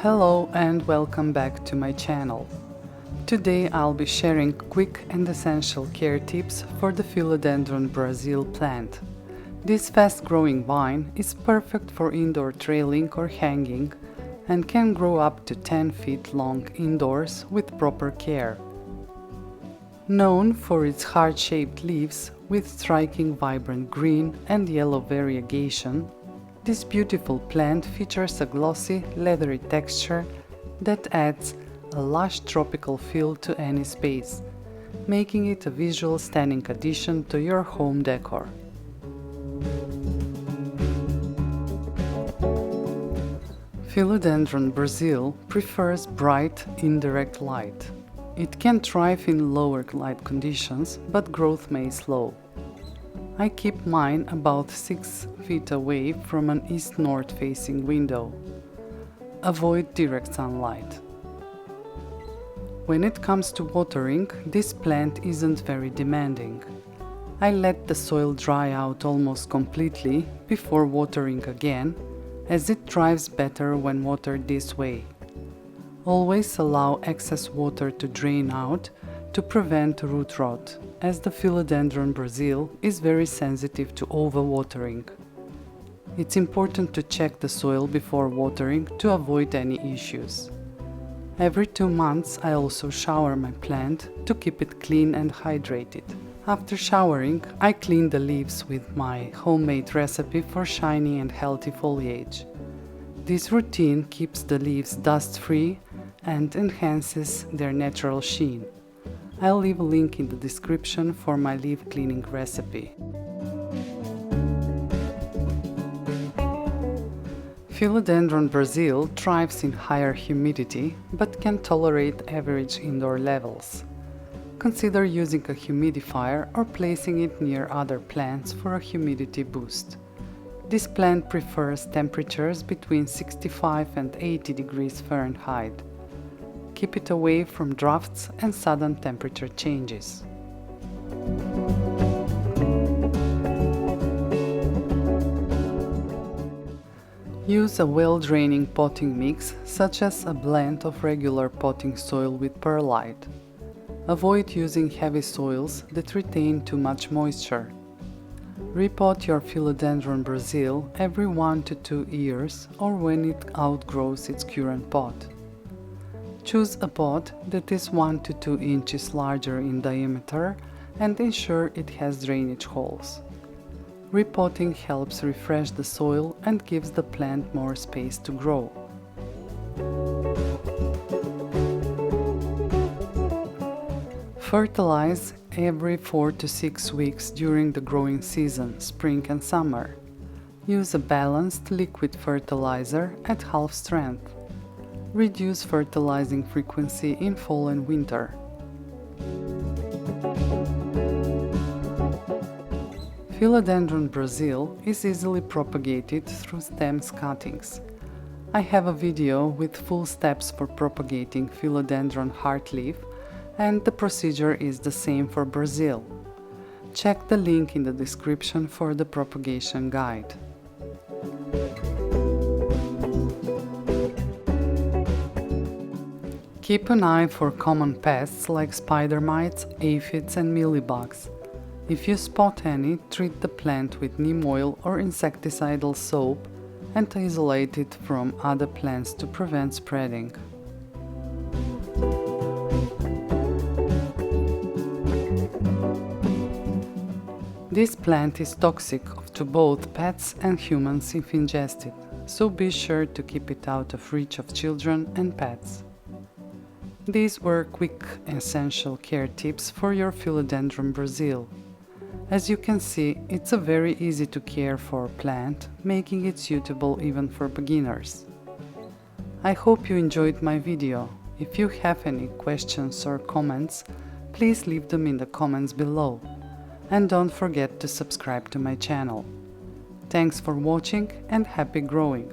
Hello and welcome back to my channel. Today I'll be sharing quick and essential care tips for the Philodendron Brasil plant. This fast-growing vine is perfect for indoor trailing or hanging and can grow up to 10 feet long indoors with proper care. Known for its heart-shaped leaves with striking vibrant green and yellow variegation, this beautiful plant features a glossy, leathery texture that adds a lush tropical feel to any space, making it a visual stunning addition to your home decor. Philodendron Brasil prefers bright, indirect light. It can thrive in lower light conditions, but growth may slow. I keep mine about 6 feet away from an east-north facing window. Avoid direct sunlight. When it comes to watering, this plant isn't very demanding. I let the soil dry out almost completely before watering again, as it thrives better when watered this way. Always allow excess water to drain out to prevent root rot, as the Philodendron Brasil is very sensitive to overwatering. It's important to check the soil before watering to avoid any issues. Every 2 months I also shower my plant to keep it clean and hydrated. After showering, I clean the leaves with my homemade recipe for shiny and healthy foliage. This routine keeps the leaves dust-free and enhances their natural sheen. I'll leave a link in the description for my leaf cleaning recipe. Philodendron Brasil thrives in higher humidity but can tolerate average indoor levels. Consider using a humidifier or placing it near other plants for a humidity boost. This plant prefers temperatures between 65 and 80 degrees Fahrenheit. Keep it away from drafts and sudden temperature changes. Use a well-draining potting mix, such as a blend of regular potting soil with perlite. Avoid using heavy soils that retain too much moisture. Repot your Philodendron Brasil every 1 to 2 years or when it outgrows its current pot. Choose a pot that is 1 to 2 inches larger in diameter and ensure it has drainage holes. Repotting helps refresh the soil and gives the plant more space to grow. Fertilize every 4 to 6 weeks during the growing season, spring and summer. Use a balanced liquid fertilizer at half strength. Reduce fertilizing frequency in fall and winter. Philodendron Brasil is easily propagated through stems cuttings. I have a video with full steps for propagating Philodendron heartleaf, and the procedure is the same for Brasil. Check the link in the description for the propagation guide. Keep an eye for common pests like spider mites, aphids and mealybugs. If you spot any, treat the plant with neem oil or insecticidal soap and isolate it from other plants to prevent spreading. This plant is toxic to both pets and humans if ingested, so be sure to keep it out of reach of children and pets. These were quick, essential care tips for your Philodendron Brasil. As you can see, it's a very easy to care for plant, making it suitable even for beginners. I hope you enjoyed my video. If you have any questions or comments, please leave them in the comments below. And don't forget to subscribe to my channel. Thanks for watching and happy growing!